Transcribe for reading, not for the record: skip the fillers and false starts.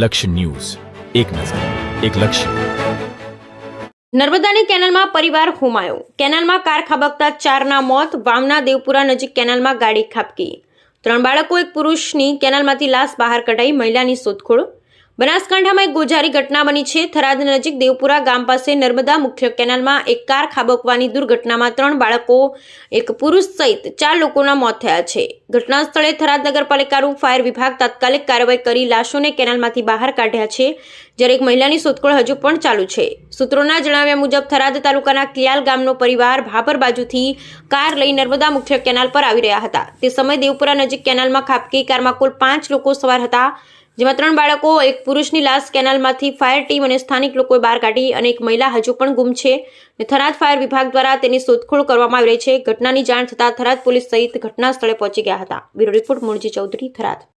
લક્ષ્ય ન્યૂઝ, એક નજર, એક લક્ષ્ય. નર્મદાની કેનાલમાં પરિવાર હોમાયો. કેનાલમાં કાર ખાબકતા 4ના મોત. વાવના દેવપુરા નજીક કેનાલમાં ગાડી ખાબકી. 3 બાળકો, એક પુરુષની કેનાલમાંથી લાશ બહાર કઢાઈ. મહિલાની શોધખોળ. બનાસકાંઠામાં એક ગોઝારી ઘટના બની છે. થરાદ નજીક દેવપુરા ગામ પાસે નર્મદા મુખ્ય કેનાલમાં એક કાર ખાબકવાની દુર્ઘટનામાં 3 બાળકો, એક પુરુષ સહિત 4 લોકોના મોત થયા છે. ઘટના સ્થળે થરાદ નગરપાલિકાનું ફાયર વિભાગ તાત્કાલિક કાર્યવાહી કરી લાશોને કેનાલમાંથી બહાર કાઢ્યા છે, જ્યારે એક મહિલાની શોધખોળ હજુ પણ ચાલુ છે. સૂત્રોના જણાવ્યા મુજબ થરાદ તાલુકાના કિયાલ ગામનો પરિવાર ભાભર બાજુથી કાર લઈ નર્મદા મુખ્ય કેનાલ પર આવી રહ્યા હતા. તે સમયે દેવપુરા નજીક કેનાલમાં ખાબકી કારમાં કુલ 5 લોકો સવાર હતા, જેમાં 3 બાળકો, એક પુરુષની લાશ કેનાલમાંથી ફાયર ટીમ અને સ્થાનિક લોકોએ બહાર કાઢી અને એક મહિલા હજુ પણ ગુમ છે. થરાદ ફાયર વિભાગ દ્વારા તેની શોધખોળ કરવામાં આવી રહી છે. ઘટનાની જાણ થતાં થરાદ પોલીસ સહિત ઘટના સ્થળે પહોંચી ગયા હતા. Bureau report, Mulji Chaudhary, Tharad.